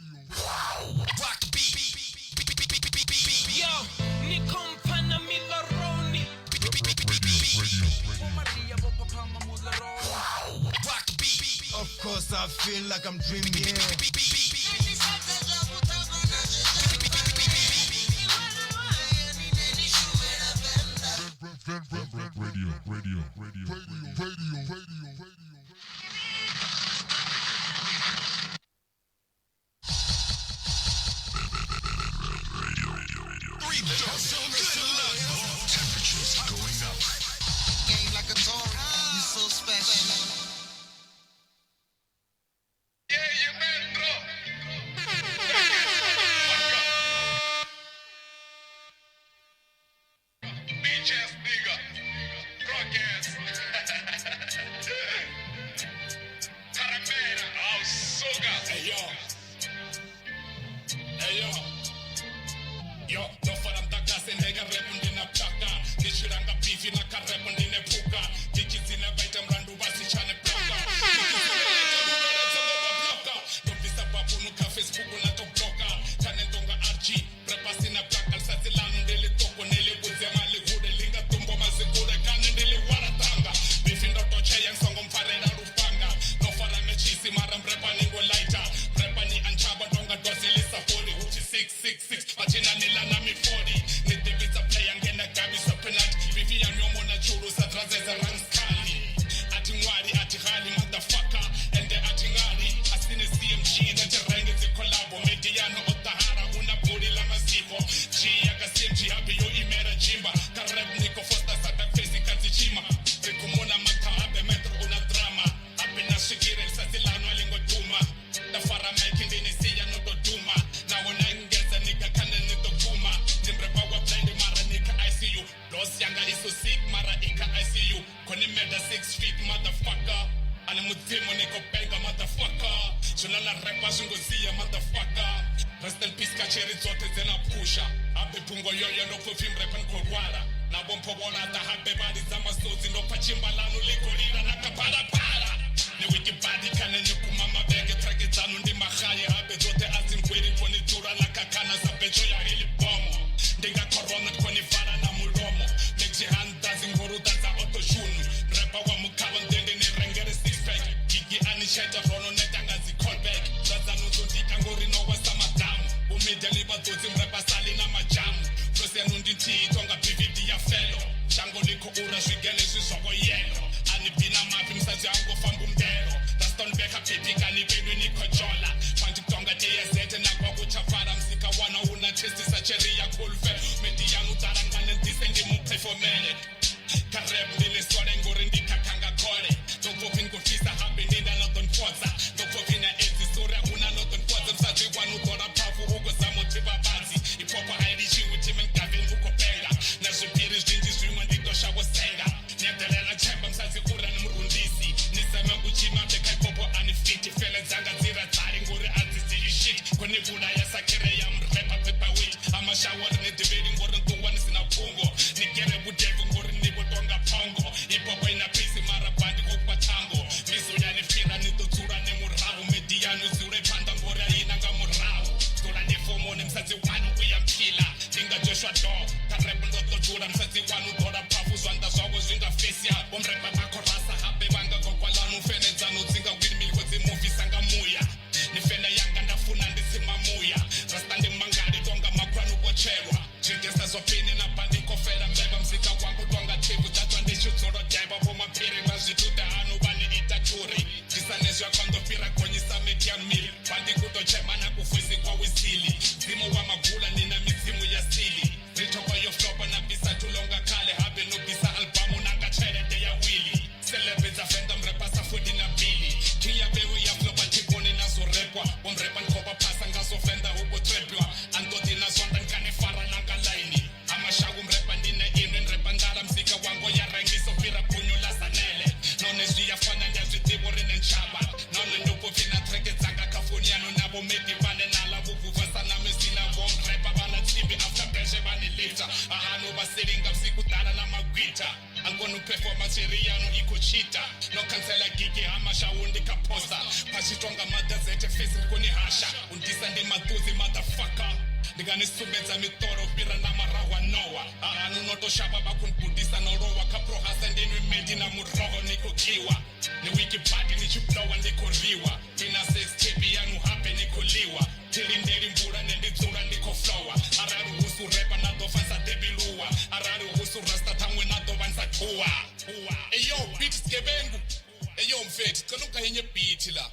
Rock the beat. Yo, Nikom Panamilaroni. Rock the beat. Of course I feel like I'm dreaming, yeah. Temperatures going up. Game like a Tory, you so special. Yo, no faram takase nega repu ndina plaka Nishiranga bifi na karepu ndine puka Dikizine baita mrandu basi chane plaka Dikizine baita rubele tebo bloka Dovisa babu nuka Facebook na to bloka Kane ndonga RG, prepa sina plaka Lsati lanu ndili toko nili buze mali hude Linga tumbo mazikure kane ndili waratanga Bifi ndoto cheya nsongo mfarera rufanga No farame chisi mara mrepa ningo laita Prepa ni anchaba ndonga dosi lisa foli Uchi 666 Machina nila na mi 40 Nidivisa play angena gabi sa penalty Bifi ya nyomo na churu sa drazeza ranskali Ati ngwari ati ghali motherfucker Ende ati ngari Asine CMG Nete renge zi kolabo Mediano otahara Una buri la maziko Chia ka CMG happy yo imera jimba Kareb niko fosta sata crazy kazi chima Rikumuna mata abe metro una drama Abe na shikire sasilano alingo duma Dafara making dini siya no do duma Na wana ingeza nika kane nito kuma Nimrepa wa blind mara nika ICU Los yanga iso sick mara ika ICU Koni meda 6 feet motherfucker Ale mutimo niko benga motherfucker Shuna la repa shungozia motherfucker Rest in peace kacheri zote zena pusha Abe pungo yoyo no kufim repan korwara Na bompo bona ta habe badi zama sozi no pachimba lanu liko lira na kapara para Ni wiki badi kane nyukumama bege trake zanu ndi mahaye Habe zote azimkwiri koni tura la kakana za becho ya hili bomo Ndinga korona koni vara na mulomo Mechi handa zinguruda za otoshunu Repa wa mukawa ndende ni rengere six pack Gigi anisheta rono netanga zi callback Zaza nuzo ndika ngori no wasa madamu Umedia liba dozi mrepa sali na majamu Prose nundi tii tonga PVD ya fellow Shango liko ura shwigele shwishogo yelo Anipina mapi msazi ango fambu mdero Raston beka pitika ni binu niko jola Panti tonga DSZ na kwa kuchafara Msika wana una testi sa cheri ya kulfe Medianu tarangane ndisendi mupe for minute Kareb nile sware ngore ndika kanga kore Dokopin kufisa habi nina noton foza Dokopin ya ezi sura una noton foza Msazi wanu tora pafu ugo zamo tiba bazi Ipopa hairishi utimen gavin uko pega Na shipiri jinji shwima ndiko shawo senga Nyedelela chemba msazi ura ni mrundisi Nisema kuchima beka ipopo anifiti Fele zanga zira tari ngore azisi you shit Koni vuna ya sakire ya mrepa pepa wit Ama shawar ni dibiri ngore ntuwa nisina pungo Nigere budevu ngore nibo tonga pongo Ipopo ina pisi mara bandi kupa tango Miso ya nifira nitutura ni murahu Medianu zure panda ngore inanga murahu Tura ni fomo ni msazi wanu kuya mpila Tinga Joshua do Karebu ndoto tura msazi wanu dora pafu Zwanda zwago zinga fesia Omrepa bako rasa habe wanga kwa lanu Fene zanu zinga windmill kozi movie sanga muya Nifene yanga ndafuna ndizima muya Rastandi mangari tonga makwanu kocherwa Jingesa zopini na pandi kofera mbeba Mzika wangu tonga tibu Tatwa ndishu toro jaiba Poma piri mazituta anu bani itaturi Jisanezu ya kondo pira konyisa median mili Pandi kuto chema na kufuzi kwa wizili Zimu wa magula nina mizimu ya sili Ritoko yo flopa na bisa tulonga kale Habe no bisa albamu nanga chere de ya wili Celebe za fenda mrepa safudi na bili Kia bewe ya flopa tiponi na zorepwa Wamrepa nkopa pasa ngazo fenda huko trepwa Antoti na zonda nkane fara nanga laini Ama shagu mrepa ndine inu nrepa ndara mzika wango ya rengi sofira punyo la sanele None zwi ya fana ndia zwi tibori nenchaba None nupo vina treke zanga kafuniano Nabo meti vane nala vuvu vasa na mesina Wom repa bana tibi after beshe bani lifta Ahanu basiringa msiku tara na magwita Angonu performance riano iko chita Noka cancela gigi amashawundi kaposta pashitonga madazete face kuni hasha undisa ndi matuzi motherfucker ndikanisubedza mitoro fira namarawa nowa anonotoshava vakunibudisa norowa kaprohasa ndinwi medi namuroho nikukiwa niwikibhadi nichiblowa ndikuriwa tina sestepi yanu habe nikuliwa tilindeli mbura nendidzura ndikoflowa arari husu repa nadofansa debiluwa arari husu rasta tamwe nadovansa tuwa eyo beat skebengu eyo mfethi cela ungayenye beat la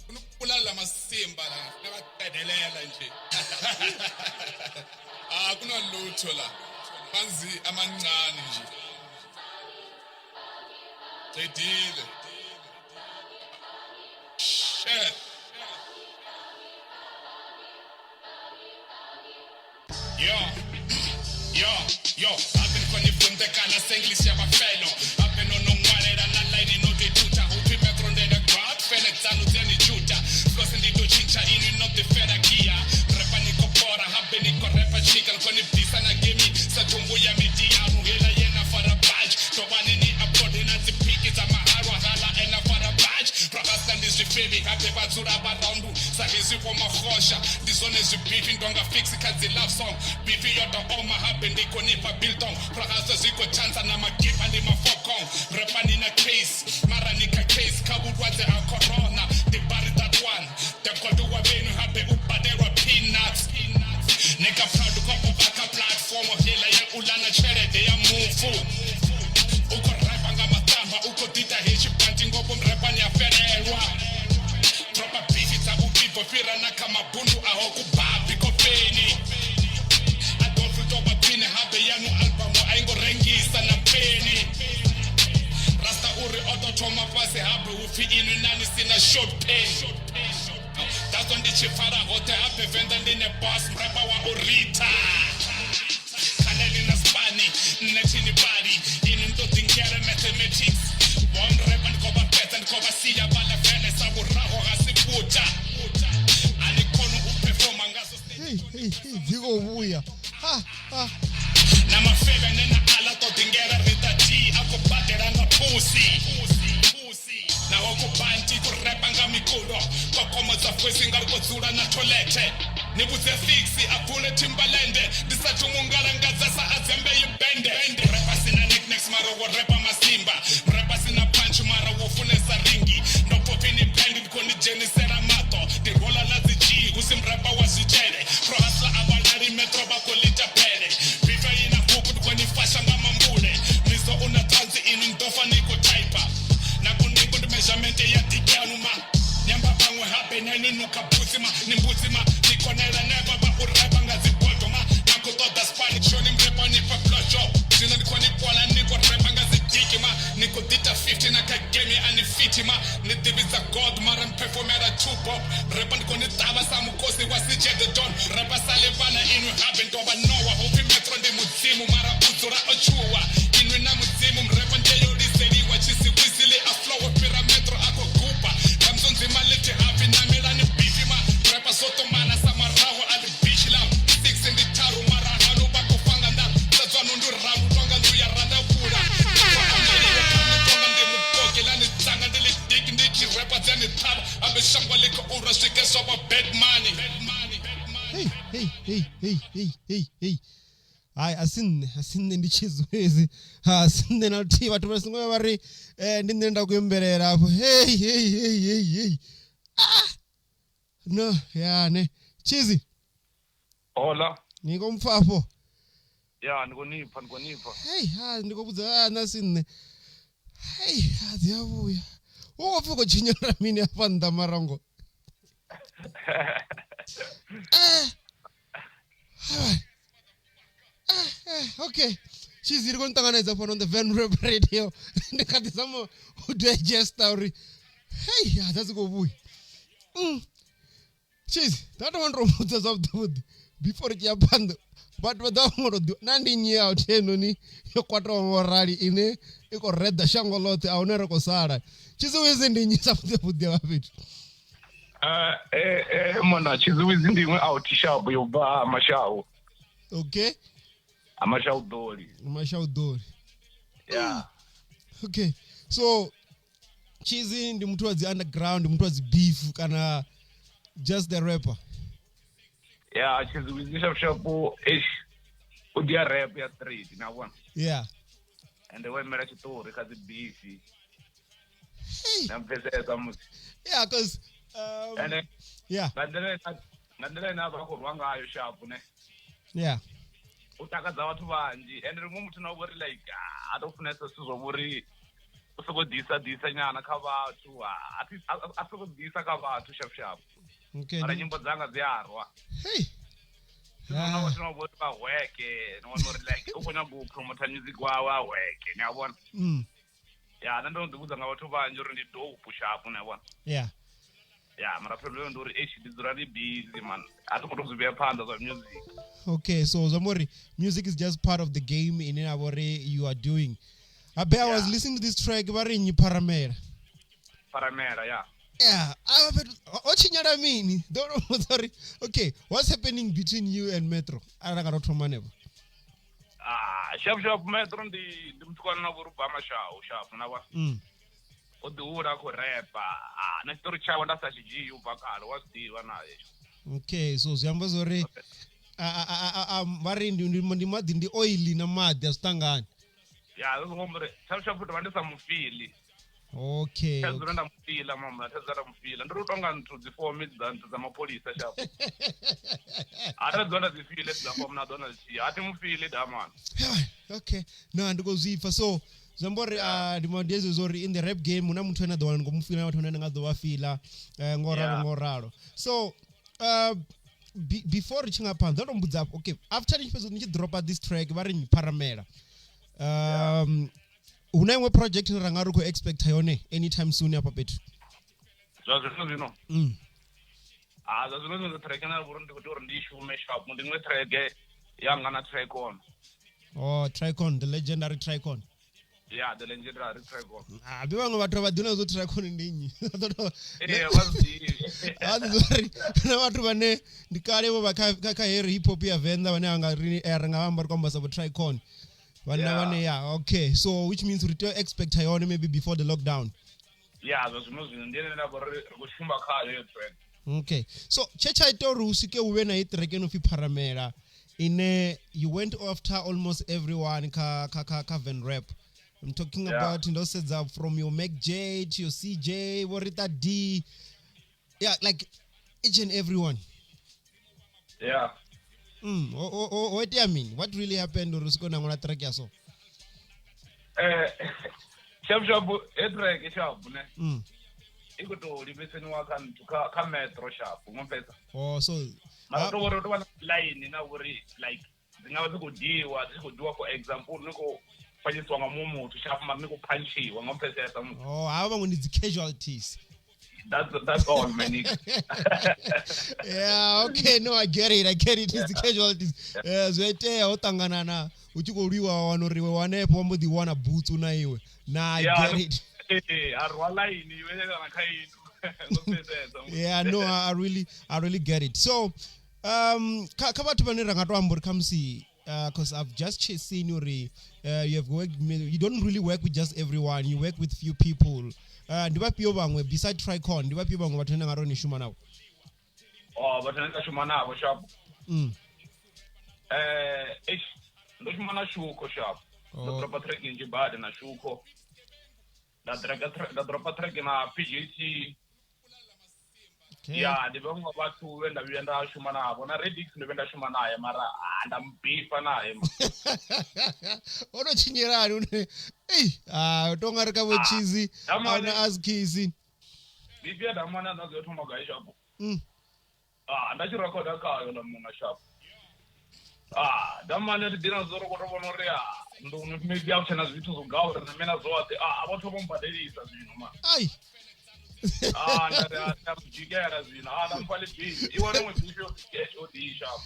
unukubulala masimba la nakadedelela nje kunalutho la manzi amancane nje Jedile shit Yo, I've been funny from the kind of English ya bafelo. I've been on one na line no de tuta. Upi metro de the crowd, Felix anu teni juta. Floss in the chincha in not the fera kia. Repa niko pora, habe niko repa chicken koni pisa na gimi. Sa tumbu ya midianu hela yena fara badge. Tobani ni abodi na zipiki za maharwa hala ena fara badge. Prabasta ndizri febi hape batsura barandu. Sa hizi for mahosha. Dizone zibifi ndonga fixi kazi love song. Bifi yoto oma habe niko nipa biltong. Prahasa ziko chansa na magipa ni mafokong. Repa ni na case, mara nika case. Kabudwaze a corona, they buried that one. They called the wabenu habe upadera peanuts. Nigga proud to come back a platform. Hela ya ulana chere de ya mufu. Uko repa nga matamba, uko dita hichi panti ngopo mrepa ni afererwa. Tropa beef ita ubibo pira na kama bundu aho kubabi kopeni. Adolfo toba pine habe yanu albumu aingo rengisa na peni. Rasta uri oto toma pase habe ufi inu nani sina short pain. That's on the chifara hote habe venda ndine boss mrepa wa urita. Kaneli na spani, netini body. Inu ndo dingere mathematics. One rap and cover pet and cover siya bala vene sabu raho hasiputa. Anikono uperforma ngaso Digo buia. Na mafebe nena ala to dingere rita G. Ako batera nga pussy. Na wako banti kurepa nga mikulo. Kokoma za fwezi nga kuzura na tolete. Nibuze fixi apule timbalende. Disatu mungala nga zasa azembe yibende. Repa sina nicknacks mara wa repa masimba. Repa sina punch mara wa funesa ringi. No popini pending koni jeni sera mato. Di rola lazi G usim repa wa zijere. Pro hasla abalari metro bako lita pere. Viva ina huku koni fasha nga mambule. Miso una tanzi inu ndofa niko taipa. Na kuniku di measurement ya dikianuma. Nyamba bangwe hape na inu nukabuzima. Nimbuzima nikonela neba ba ureba nga zibotoma. Nako toda spani shoni mrepa nipa plojo. Sina niko nipola niko repa nga zidikima. Niko dita 50 na kagemi anifitima. Nidibiza god mara mperformera tupop. Repa niko nitaba sa mukosi wasije the don. Repa salivana inu habe ndoba nowa. Hopi metro ndi muzimu mara uzura ochua. Inu na muzimu mrepa njeyo liseri wachisi wizili aflowa pira metro ako kupa. Kamzonzi maliti hapi na milani bifima. Repa soto mana samaraho adi bishila. Six in the taru mara hanu bako fanga nda. Zazwanu ndu ramu tonga ndu ya rada pura. Kwa ameli wakani tonga ndi mupoke. Lani tanga ndili diki ndiki repa zeni taba. Abe shangwa liko ura shike soba bed money. Hey. Ai asinne ndichizwezi. Asinne nati watu basingo bari ndinenda kuyemberera hapo. Hey. No, ne. Chizi. Hola. Niko mfapo. Ya, niko nipa. Hey, ndiko buza nasinne. Hey, adiabuya. Wofiko chinyara mini hapa ndamarango. Okay. She's going to organize on the Van Reb Radio. The cat is some who digest story. Hey, that's a good boy. She's that one removes us of the wood before Japan. But without more do Nandi out Henoni, your quarter or rally in a you could read the Shangolote, our Nerocosara. She's always in the news of the wood. Mona, she's always in the out shop, you bar, Mashao. Okay. Mashao Dory. Mashao Dory. Yeah. Okay. So, Chizi ndi mtu wa the underground, mtu wa the beef kana just the rapper. Yeah, chiziwi shapu ish udia rap ya street na one. Yeah. And the way mera chitori kazi beefy. Hey. Na mpesa musi. Yeah, cuz And then yeah. Nandele na vakurwanga ayo shapu ne. Yeah. Utakadza watu vanji and rimwe muthu na uri like atofunesa sizvomuri usokodhisa nyana kha vathu asokodhisa kha vathu shapu Okay. mara nyimbo dzanga dziarwa Hey. tinobori vahweke noona uri like ukonya kupromota music wawe ahweke niyavona ya nandonzikudza nga vathu vanji uri ndi dope shapu niyavona Yeah. ya mara problem ndori ndidzura ndi busy man atikutozvibea phanḓa zva music. Okay, so Zamori, music is just part of the game in Inabore you are doing. I bet I was listening to this track about in Paramera. Paramera, yeah. Yeah, what you mean? Don't know, sorry. Okay, what's happening between you and Metro? I don't know. Sharp Metro ndi mtukwana na vuru bama sharp na wa. Udiura ko repa. Na story chawa nda sachi upakalo wasidiwa naye. Okay, so ziyamba zori vari ndi madhi ndi oil na madhi asitangani. Yeah, ngomre sharp vandisa mufili. Okay. Tazura ndamufila mama, tazara mufila. Ndiri kutonga nthu dzifomi dza mapolisa sharp. Atadzona dzifile dzifomi na dona zi. Ati mufili da man. Okay. No ndikozifa so Zambori ndimadezo zori in the rap game una muthu ena dona ngomufila na muthu nga dova fila ngoralo. So before reaching up ndo mbudza okay after ni dropa this track vari ni Paramera. Una imwe project ranga ri ko expect yone anytime soon apa petu. Zvino. Zvino track na vuru ndi kuti uri ndishume sharp ndimwe track yanga na track on. Oh, Tricon, the legendary Tricon. Yeah, the legendary Tricon. Bivanga vathu vadina zo Tricon ndinyi. Sorry. Na vathu vane ndikale vo vakha heri hip hop ya Venda vane anga ri ranga vamba kwamba sabo Tricon. Vane yeah, okay. So which means we expect yone maybe before the lockdown. Yeah, zvino ndine na uri kushuma khale yo track. Okay. So checha itori usike uve na track enofi Paramera. You went after almost everyone ka Van Rap. I'm talking about sets up from your Mac J to your CJ, Warita D. Yeah, like each and everyone. Yeah. What do you mean? What really happened to Rusko na track yaso? Sharp track sharp ne. Ikuto libeseni wakantu ka Metro sharp ngompesa. Oh, so Matoro to line na uri like zingawa zikudiwa for example niko fanyiswa ngamumu to sharp ma niko punchiwa ngompesa yasamu. Oh, aba ngoni casualties. That's all man. Yeah, okay, no I get it. It's the casualties. Zwete otangana na uchikoliwa wanoriwe wanepo mbodi wana boots na iwe. Nah, I get it. Yeah, no, I really get it. So, kabatu banera ngato ambor kamsi, because I've just seen you have worked. You don't really work with just everyone. You work with few people. Ndiba pio bangwe beside Tricon. Ndiba pio bangwe batenda ngaro ni shuma nawo. Oh, batenda shuma nawo sharp. Ndo shuma na shuko sharp. Ndo dropa track nje bade na shuko. Da dropa track na PGC. Okay. Yeah, ndibonga bathu wenda shuma nabo na Redix ndibenda shuma naye mara ndambifa naye. Ono chinyerani une. Tonga rika bo cheesy. Ana askisi. Bibia damana nazo thoma ga shapo. Ndachi record akayo ndamunga shapo. Damana ndina zoro kutobona uri ndo maybe auchana zvithu zogaura na mena zote abatho bombhadelisa zvino man. Ai. Ndamjikela zvino ndamfale busy iwona ngizisho OD sharp.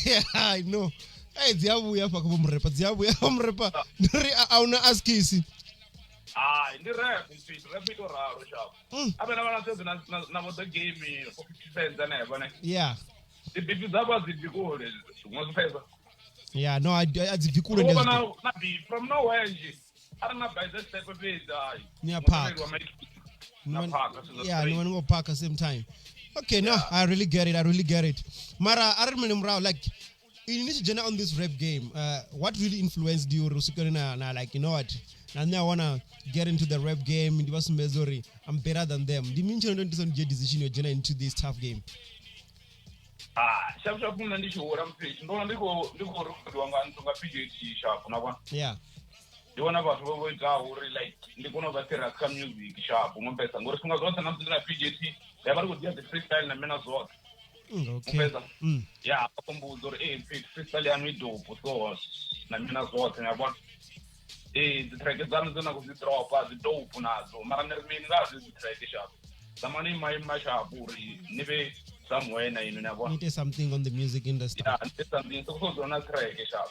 Yeah, I know. Hey, dziyabuya paka bomrepa dziyabuya bomrepa ndiri auna askisi. Ndi rap ito raro sharp. Abena bana senze na mo the game for 50 cents na yabona. Yeah. Ibibi zaba zidikule ngozifeza. Yeah, no, adzivikule nje. From nowhere nje. ari na by the step fhedzi hayi Near park. na park so Yeah, no one go park at the same time. Okay, no, I really get it. Mara, I remember like you need to join on this rap game. What really influenced you? Na like, you know what? And now I wanna get into the rap game. It was Missouri. I'm better than them. The mean you don't decision you join into this tough game. Sharp mna ndishora mpechi ndona ndiko rukudwa nga PJT sharp unabona Yeah. ndiona vanhu voita uri like ndikona kuvatera ka music sharp unompesa ngori singa zote namdzina PJT yavari kudziya the freestyle na mina zote Okay. umpesa yeah akombuzo uri freestyle yanu idopo so na mina zote yabona zitrack dzanu dzona kuzidropa zidopo nazo mara nirmini ngazi zitrack sharp zamani mai sharp uri nive somewhere na ino yabona Need something on the music industry. yeah need something so kuzona track sharp.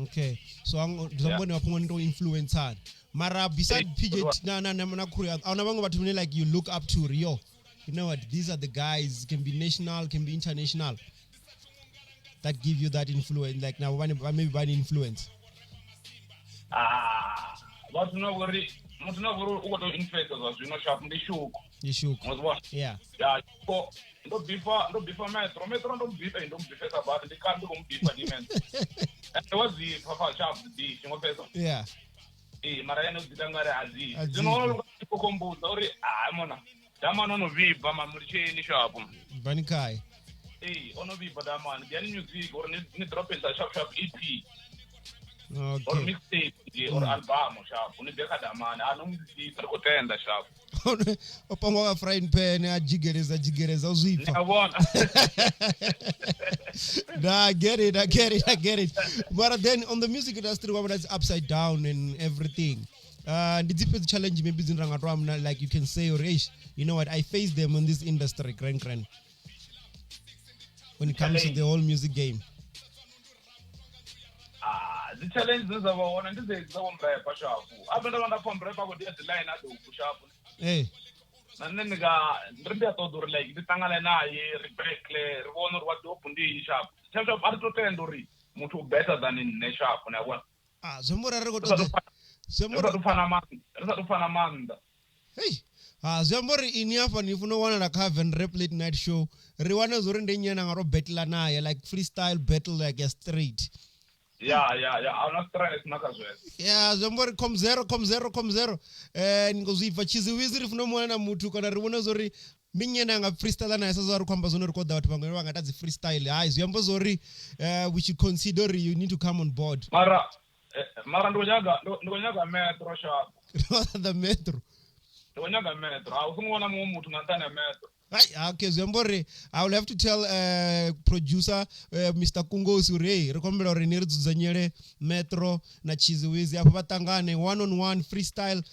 Okay, so somebody wapho into influence hard. Mara beside PJT na Korea, awuna bango bathu like you look up to Rio. You know what? These are the guys, can be national, can be international, that give you that influence. Like now, maybe by influence. But no worry, what influence was you know sharp the show. You shook. Was what? Yeah. Yeah, so no before metro don't before about the can't go before the man. And it was the papa sharp the you know Yeah. Mariano Ditangare Aziz. Aziz. You know combo sorry mona. Dama no vipa mamuriche ni sharp. Banikai. Ono vipa dama the music or ni drop in the sharp EP. Or Okay. mixtape or album sharp. Uni beka dama na no music kutenda sharp. Opango ka frying pan ajigereza uzwipa. I want. Nah, I get it. But then on the music industry, one that's upside down and everything. The deepest challenge maybe is in Rangatram, like you can say, you know what, I face them in this industry, grand. When it comes to the whole music game. The challenge is about one and this is the one by Pashapu. I've been on the phone, but I would get the line at the Pushapu. Hey. And then the guy, like the Tangalena, Rebecca, Ronor, what open the shop. Sharp Arto Tendori, much better than in the shop when I want. Somewhere I got to Fanamanda. Hey. Somebody in here for if no one like have a rap late night show. Riwana Zorendanian and battle na like freestyle battle like a street. Yeah. I'm not trying to knock as well. Yeah, somebody come zero. And goes if a cheesy wizard if no one mutu kana riwana zori minyana nga freestyle na yasa zori kwamba zono record that pango nga that's freestyle. Yambo zori we should consider you need to come on board. Mara ndonyaga metro shop. The metro. Ndonyaga metro. I was ngona mutu ngantana metro. Okay, Zambore, I will have to tell producer Mr. Kungo Sure, recommend Renir Zanyere, Metro, na Chiziwizi, Apabatangane, one-on-one freestyle,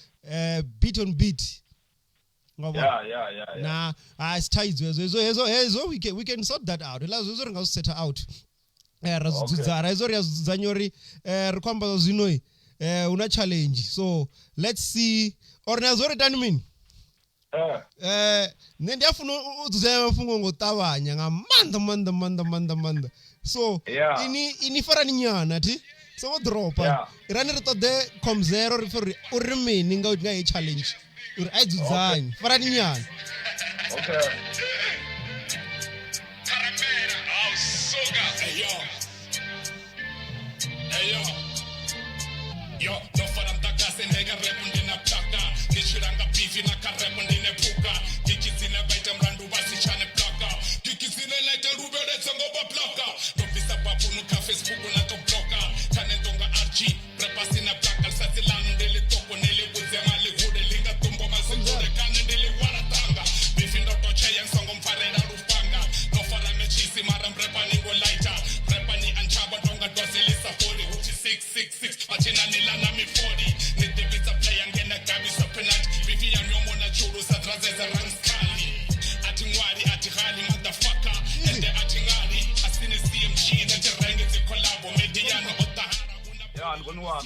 beat on beat. Yeah. Nah, it's tight. So we can sort that out. Let's set her out. Zanyori, Rekomba Zinoi, una challenge. So let's see. Or Nazore Danmin. Nendiafuno uzema fungo ngotawanya ngamanda so ini fara ninyana ti so dropa irani rito de com zero refer urimi nga challenge ur aidzanya fara ninyana Okay. Yo, no faram takas en hega repundi na plaka. Nishiranga bifi na karepundi ne puka. Kiki zine baita mrandu basi chane plaka. Kiki zine laita rubere zango ba plaka. No visa papu no ka Facebook na to bloka. Tane tonga RG, prepasi na plaka. Sasi lanu ndele toko nele buze mali hude linga tumbo mazingure kane ndele waratanga. Bifi ndo toche yang songo mfarera rupanga. No faram mechisi maram prepani go laita. Prepani anchaba tonga dosi lisa 40 which is 666. Machina nilana mi 40. Nitibiza play angena gabi sopenat. Bifi ya nyomo na churu sa drazeza ranskali. Ati ngwari ati ghali motherfucker. Ende ati ngari asine CMG. Nete renge zi kolabo mediano otahara. Yeah, gunwan.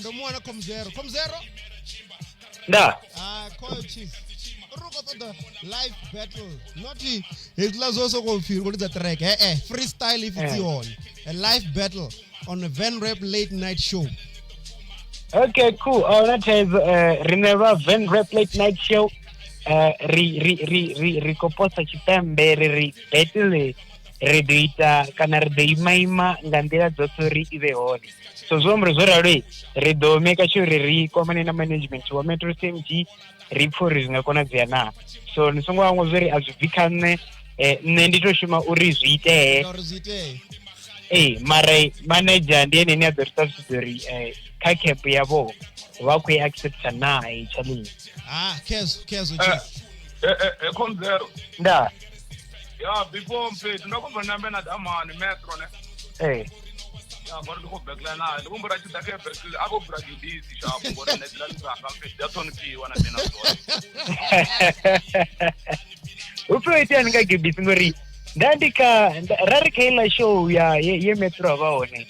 don't wanna come zero. Da. Call chief. The live battle. Not it was also confused. What is the track? Freestyle if it's on. A live battle on a Van Rap late night show. Okay, cool. That is Reneva Van Rap Late Night Show. Ri koposa chitambe ri betile ri doita kana ri deimaima nga nḓila dzoṱhe ri ive hone. So zwomri zwo ralo ri do make sure ri kwamane na management wa Metro CMG ri pfha uri zwi nga konadzea na. So ni songo hangwa zwori a zwi bvi kha nṋe nṋe ndi to shuma uri zwi itee. uri zwi itee mara manager ndi ene a ḓo ri ṱalutshedza uri kha cap yavho vha khou i accepta na challenge. Kezo Khonzero. Nda. Ya before mfethu ndakubva nambe na damani metro ne. Ya ngori ndikho backline nayo ndikumbura chita ke backline akubvira gidisi shapo ngori ndidla ndizanga mfethu yathonipiwa na mina zona. Uproite anga gidisi ngori ndandika rarikaila show ye metro avahone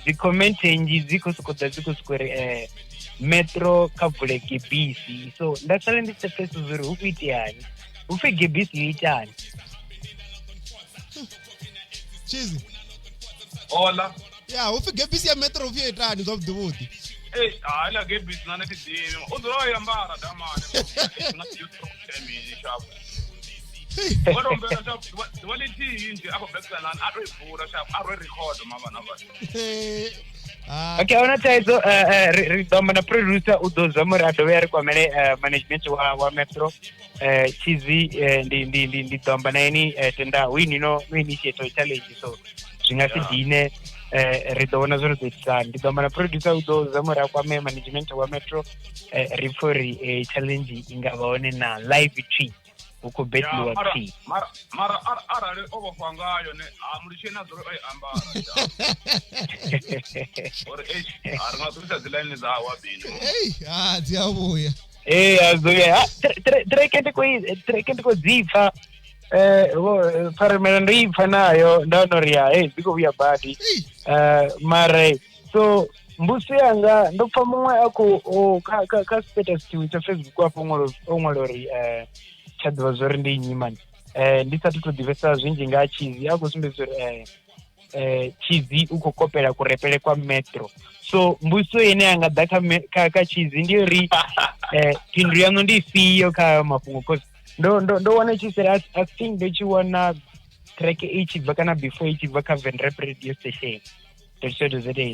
dzi comment nji dziko sokori metro kabule gebisi so ndasala nditsepesa zuri ukuitani ufe gebisi yoitani chizi Hola. ya ufe gebisi ya metro ufe itani zwavhuḓi hayi gebisi nane tidini uzoyambara damani shapo kodwa mbona shapo walithi nje akho backline atoyivula shapo record mama nabani. Okay, ona taizo ri doma na producer udozama ri adove ari kwamene management wa Metro chizi ndi doma na ini tenda wini no initiate challenge so zwingasi dine ri dona zwo ḓisa ndi doma na producer udozama ri kwame management wa Metro ri for challenge ingaba one na live tweet uko betli wa tweet mara arali ovofha ngayo ne amulishena zwo amba or arma tusa dilani za wabini dziyabuya azoya trekende ko dzifa paramela ndipfa nayo ndanoria dziko vhuya badi mare so mbusi yanga ndopfa muṅwe ako ka status tsha Facebook afho ongolo ri tsha ḓivha zwori ndi nnyi mani ndi sathu to ḓivhesa zwinzhi nga chizi a khou sumbedza uri chizi u khou kopela kurepele kwa Metro so mbuso ine yanga ḓa kha chizi ndi uri phindu yanu ndi ifhio kha mafhungo cause ndo wana chisera I think ndo tshi wana track i tshi bva kana before i tshi bva kha Van Rap radio station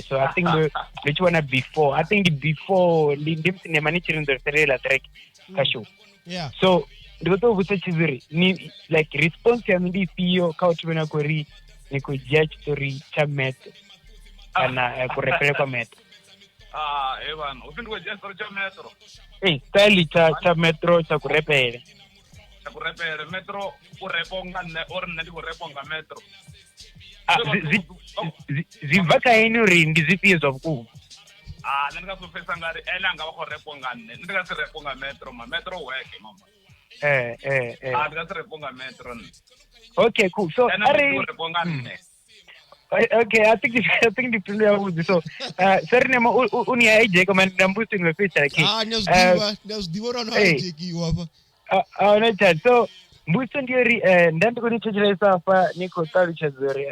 so I think ndo tshi wana before I think before ndi msinema ni tshi ndo serela track kha show so ndiko vutsa chizuri ni like response ya ndi ifhio kha u thivhela kori ni ku judge story cha Metro kana kurepele kwa Metro evan upindwe judge story cha Metro style cha Metro cha kurepele Metro ureponga ne or nne ndikureponga Metro zivaka ini uri ndi zifhio zwa vhukuma ndingasopfesa ngari ene anga vha khou reponga nne ndingasi reponga Metro Metro weke mama ndingasireponga Metro nne. Okay, cool. So reponga nne. Okay, I think the plan was so sernema uni aije kama ndambusi ngefisa ki ndazdiva no ajekiwa hapa na so mbuso ndio ndandiko nichejesa fa niko talutshedza uri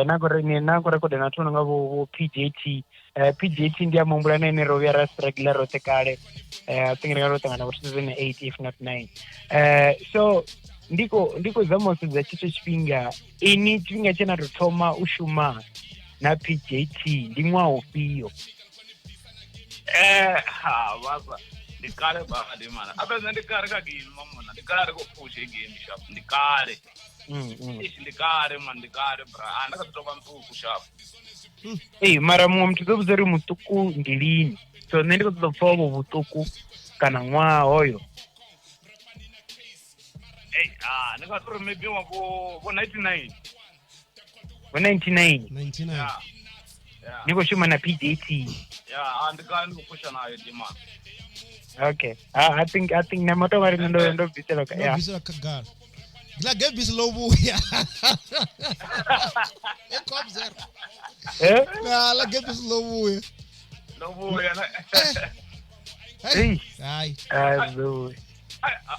nako record na thuno nga vo PJT ndi amumbula na ine rovya ra regular rote kale I think ri ro tangana 2008 if not 9 so ndiko zamosedza tshithu tshifhinga ini tshifhinga tshena ro thoma u shuma na PJT ndi ṅwaha ufhio basa ndikale badi mana apeza ndikale ka game mama ndikale ko push game shop ndikale ndikale man ndikale bra ndakatoka mpuku shop mara muthu dzo vhudza uri muṱuku ndi lini so nṋe ndi khou ṱoḓa pfha vho vhuṱuku kana ṅwaha hoyo ndingatori maybe vo 99 vo 99 ni khou shuma na PJT ndikale ndikupusha nayo dimana. Okay, I think na moto ngari ndo bvisela ka bvisela kagala la gebis lobuya ekobzer la gebis lobuya hey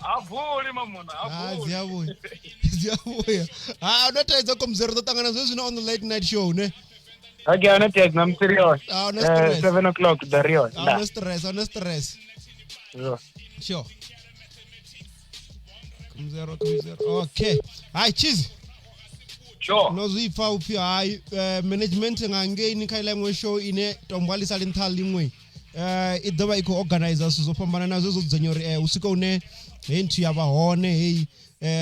avuli mamona avuli ziyabuya unotaidza komzero totangana zvezvino on the late night show ne Okay, I'm not taking them serious. Ah, no stress. 7 o'clock, the real. No stress. Sure. Kumzero. Okay. Hayi chizi. Sure. Nozipha uphi hayi management ngangeni khaile ngwe show ine tombwalisa lenthal lingwe. I dovha I khou organizer sizofhambana nazo zo dzenyori usiko une hey nthu ya vhahone hey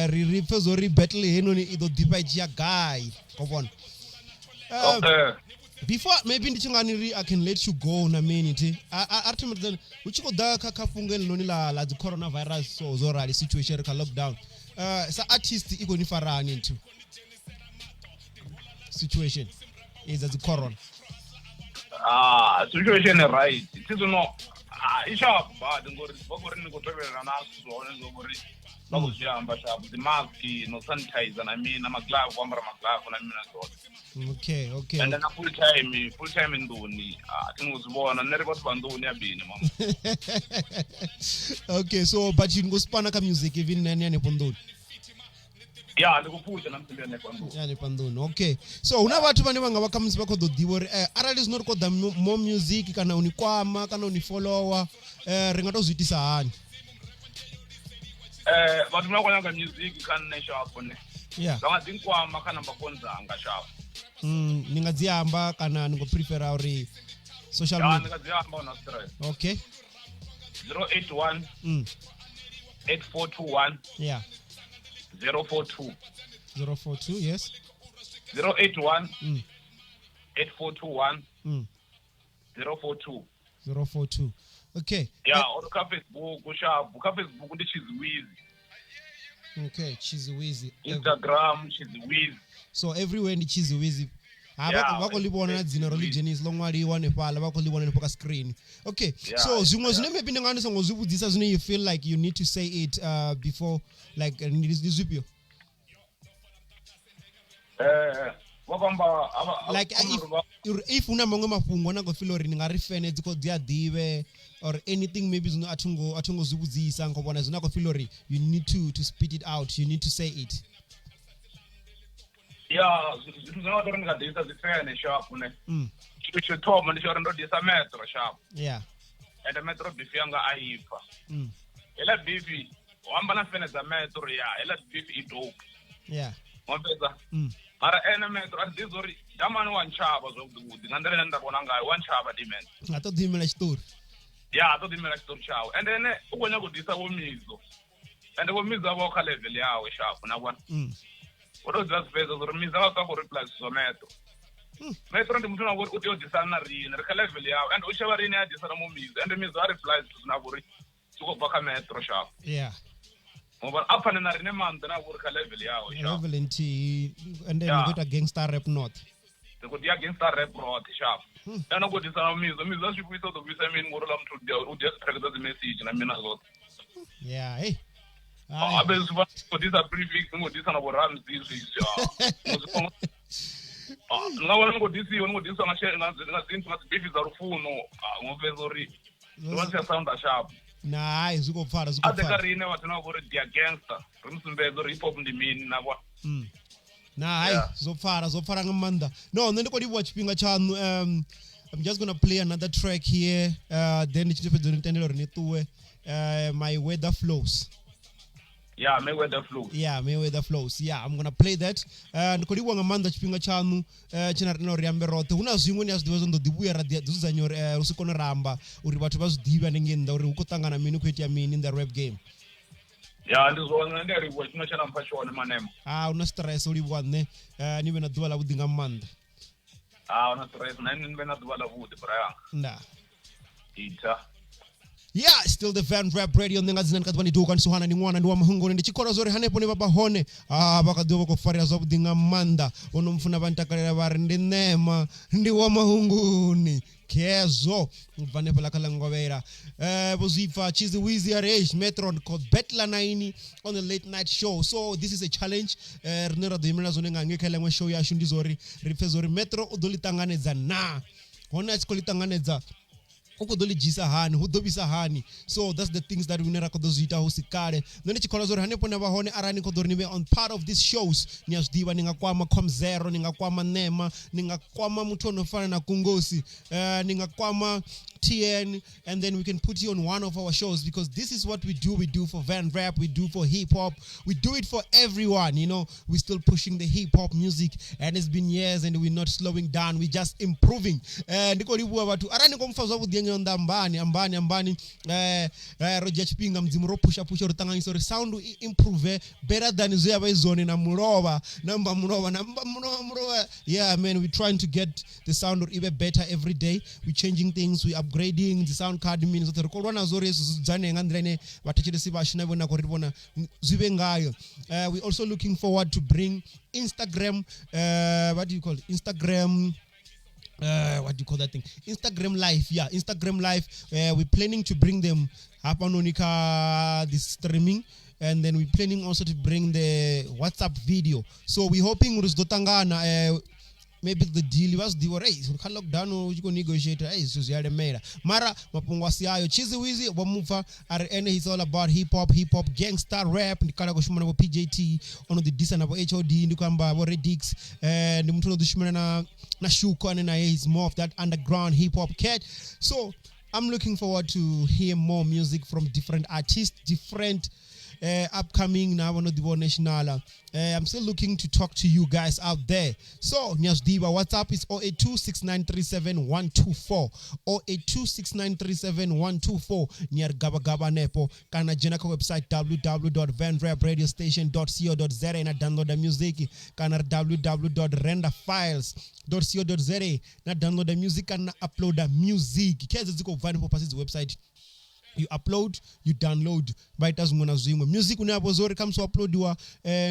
ri pfe zwo ri battle henoni I do ḓifha I dzhia guy go bona. Okay. Before maybe ndichingani I can let you go na minute arthemedzana uchiko da kha fungeni loni la dzi coronavirus so zo rali situation ka lockdown sa artist iko ni farani into situation is the corona situation is right tizono isha bad ngori vagori ni kutoverana naso zvone ngori vakuzvihamba shabu mask no sanitizer na mina amaglove kwambara maglove na mina zvone. Okay. And then full time in Nduni. Tinozibona nere kwati banduni yabini mama. Okay, so but you go spana ka music even nani ne Panduni. Yeah, ndikupusha namtsimbe ne Panduni. Yeah, ne Panduni. Okay. So una vhathu vane vanga vakamisi vha kho ḓo ḓivha uri arali zwi no recorda more music kana unikwama kana unifollower ri nga to zwi itisa hani? Vhathu vha khonyanga music kana ne shop ne. Yeah. Vanga dinkwama kana phone dzanga shop. Ni nga dzi amba kana ni ngo prefera uri social media? Yeah, ni nga dzi amba na stress. Okay. 081 8421 Yeah. 042 yes. 081 8421 042 042. Okay. Yeah, or ka Facebook shop, ka Facebook ndi Chiziwizi. Okay, Chiziwizi. Instagram Chiziwizi. So everywhere ndi Chiziwizi. Vako libona na dzina religion is longwaliwa nephala vako libona nepo ka screen. Okay. So zwimwe zwine maybe ndingani songo zwibudzisa zwine you feel like you need to say it before like ndizipyo. Like if una mangwe mafhungo na go feel uri ninga ri fene dziko dia dive or anything maybe zwino athungo zwibudzisa ngobona zwina go feel uri you need to spit it out, you need to say it. Yeah, zwithu zwino tori ndinga disa dzifene sharp ne. Chithu chithoma ndi chori ndo disa metro sharp. Yeah. And metro beef yanga aifa. Ela beef wamba na fene za metro ya, ela beef idope. Yeah. Mwapeza. Mara ene metro adizori jamani wanchaba zokudi ngandere ndabona ngayo wanchaba dimen. Ngato dimela chitori. Yeah, ato dimela chitori chawo. And then ukonya kudisa womizo. And womizo abo kha level yawo sharp na bwana. What just space or miss out for replace Metro. Metro ndi muthu na uri uti odisana na rini ri kha level yawo and ushava rini ya disana mu miss and miss are replies na uri tiko baka Metro sharp. Yeah. Ngoba aphana na rini manda na uri kha level yawo sharp. Level nti and then go to gangster rap north. Tiko dia gangster rap north sharp. And go disana mu miss ashipisa to bisa mini ngoro la muthu dia u dia track the message na mina zot. Yeah, hey. Abezuva kodisa prefix ngodisa na boram zizwi ngawona ngodisa ngazinto ngazibifi za rufuno ngofezori ngwase sound sharp na hayi zikopfara adekarine wathina bore dia gangster rimsumbezo hip hop ndi mini na kwa na hayi zopfara ngamanda no nne ndiko ndibwa chipinga chanu I'm just going to play another track here then chitepedza ntendelo rinetuwe my weather flows. Yeah, Mayweather Flows. Yeah, Mayweather Flows. Yeah, I'm going to play that. Ndikoliwa ngamanda chipinga chanu china rino riambe rote. Una zwingwe ya zwidiwa zondo dibuya radio dzuzanyo rusikono ramba uri bathu bazwidiva nengenda uri ukotangana mini kuitia mini in the rap game. Yeah, ndizona ndiri wa chino chana mpashone manemo. Una stress uri bwane niwe na duala budinga manda. Una stress na niwe na duala budi braya. Nda. Ita. Yeah, still the Van Rap Radio ndenga dzina nkatwani duka nsuhana ni mwana ndi wa mahungu ndi chikora zori hanepo ne baba hone bakadiwa ko farira zobudinga manda ono mfuna bantakalera bari ndi nema ndi wa mahunguni kezo mvane pala kala ngovera bozifa Chiziwizi Arrange Metro called Betla 9 on the late night show. So this is a challenge rinera dimela zone nga ngekhala ngwe show ya shundizori rifezori Metro udolitanganedza na hona tsikolitenganedza ukodolijisa hani hudobisa hani. So that's the things that we nera kodozita husikare none chikola zori hanepo na bahone arani kodori nibe on part of these shows nyasdiwa ningakwama Komzero ningakwama Nema ningakwama mtu onofana na Kungosi ningakwama TN, and then we can put you on one of our shows, because this is what we do. We do for Van Rap, we do for hip hop, we do it for everyone. You know, we're still pushing the hip hop music, and it's been years, and we're not slowing down. We're just improving. Ndikolibuwa watu arani komfazo kudienge onda ambani Roger Chipinga mzimuro pusha rutanganyisori sound improve better than zoya zone na murova. Yeah, man, we're trying to get the sound even better every day. We're changing things, we're upgrading the sound card means that record zore zane ngandrene batachire sibashina bona koribona zibe ngayo. We're also looking forward to bring Instagram what do you call it? Instagram what do you call that thing? Instagram Live. Yeah, Instagram Live. We're planning to bring them up on Onika, this streaming, and then we're planning also to bring the WhatsApp video. So we're hoping Rusdotangana maybe the deal was the way so can lockdown or you go negotiate so the mera mara mapungwasi ayo chizi wizi wamufa RN is all about hip hop gangster rap nikala kushimana wa PJT ono the decent abo HOD ndikamba wa Redix ndi mtu ndushimana na Shuko and he's more of that underground hip hop cat. So I'm looking forward to hear more music from different artists, different upcoming now national. I'm still looking to talk to you guys out there. So Nyasdiba, WhatsApp is 08269371124 08269371124 near Gaba Gaba Nepo. Kana Jenaka website www.vanrapradiostation.co.za na download the music. Kana www.renderfiles.co.za na download the music and upload the music. Keza ziko vani po passes website. You upload, you download. Baitaz mwanazimwe. Music unapozori comes to upload wa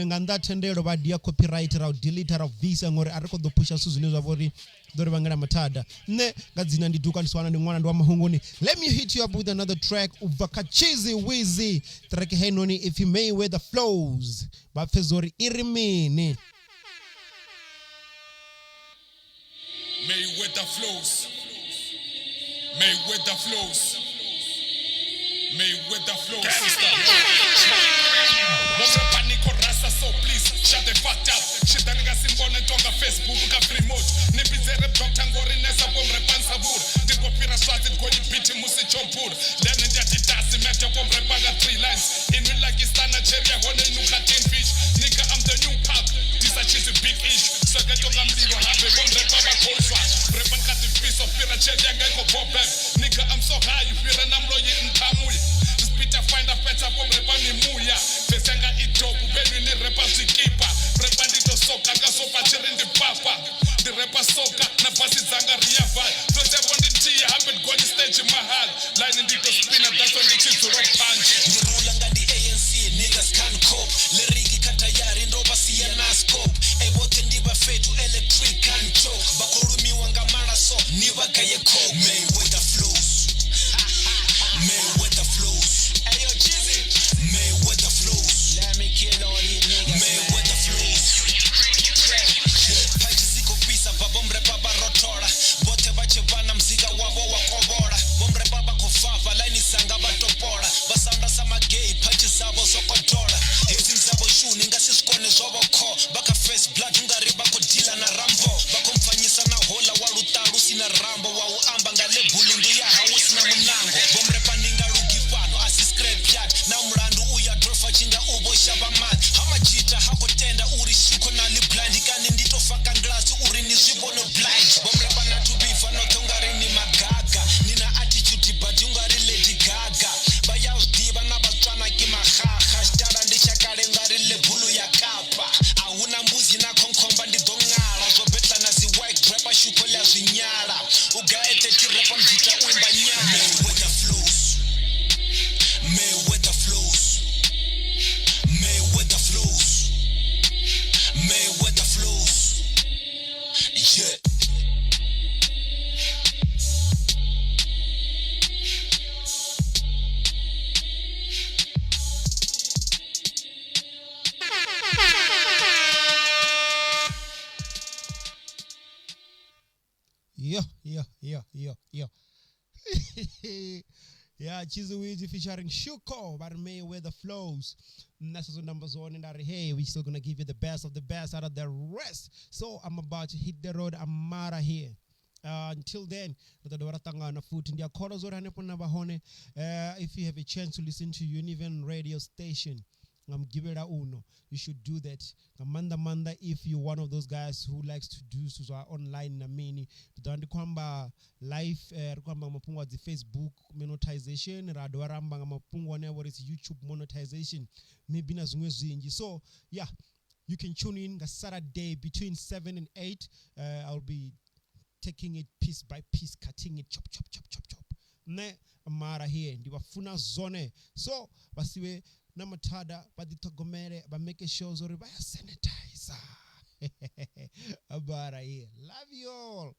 nganda tendero ba dia copywriter au deleter au visa ngore ariko do pusha suzu nezo avori dore bangana matada. Ne gadzina ndiduka niswana ndi mwana ndo mahungoni. Let me hit you up with another track uvaka Chizi Wizi. Track henoni if you may wear the flows. Ba fezori irimini. May with the flows. May with the flows. May with the flow, sister. Mose panico rasa, so please shut the fuck up. Shit anga simbone tonga Facebook ka promote. Nibizere Dr. Ngorinesa pomre pansabur. Digo pira swati kwenye biti musi chompur. Lene njati tasi mete pomre panga 3 lines. In real like istana cherry hone nuka 10 fish. Nigga I'm the new pop. This a cheesy big ish. So get tonga mligo habe pomre panga kolswa. Repan kati piece of pira cherry anga ko bobek. Nigga I'm so high you pira namlo ye intamui. Find a better from Repani Muya. Fesanga itopu, benu ni repa zikipa. Repandito soka, gasopa chirin di papa. The repa soka, na pasi zanga riafa. Those that want the tea, haven't got the stage in my heart. Line in the spinner, that's when the chips are punch. The rulanga the ANC, niggas can't cope. Leriki katayari, ndoba siya na scope. Ebote ndiba fetu, electric can't choke. Bakurumi wanga maraso, niba kaye coke. May with the flows. May with the flows. May with the flows. Let me kill all these niggas. May with the flows. Pachiziko pisa pa bombre baba rotora. Bote bache bana mzika wabo wakobora. Bombre baba kufava laini sanga batopora. Basanda sama gay pachizabo sokotora. Hizi nzabo shu ninga siskone zobo ko. Baka face blood ngari bako dila na rambo. Bako mfanyisa na hola walutaru sina rambo. Wa uamba ngale bulindu ya hawus na munango. Bombre paninga rugifano asiscrap yard. Na mrandu uya drofa chinga ubo shabaman. Hama jita hako tenda uri shiko na li blind. Kani ndito faka glass uri ni zibo no blind. Bombre pana tubifa no tongari ni magaga. Nina attitude but ungari lady gaga. Bayaus diba na bastwana kima haha. Shtara ndi chakare ngari le bulu ya kapa. Auna mbuzi na konkomba ndi dongara. Zobetla na zi white rapper shuko la zinyara. Ugaete ki rapper mjita uimba nyara. May with the flows. May with the flows. May Chizuizi featuring Shuko, but Mayweather Flows. That's the numbers one in that. Hey, we're still gonna give you the best of the best out of the rest. So I'm about to hit the road. Amara here. Until then, if you have a chance to listen to Univen radio station, give it a uno. You should do that. Manda, if you're one of those guys who likes to do so online namini, kwamba live kwamba mapungwa the Facebook monetization, radwaramba mapungwa whatever is YouTube monetization, maybe na zungwe zinji. So yeah, you can tune in Saturday between 7 and 8. I'll be taking it piece by piece, cutting it, chop. Ne amara here, ndiwafuna zone. So basiwe namatada baditogomere ba make sure zori ba sanitizer. Abara here. Love you all.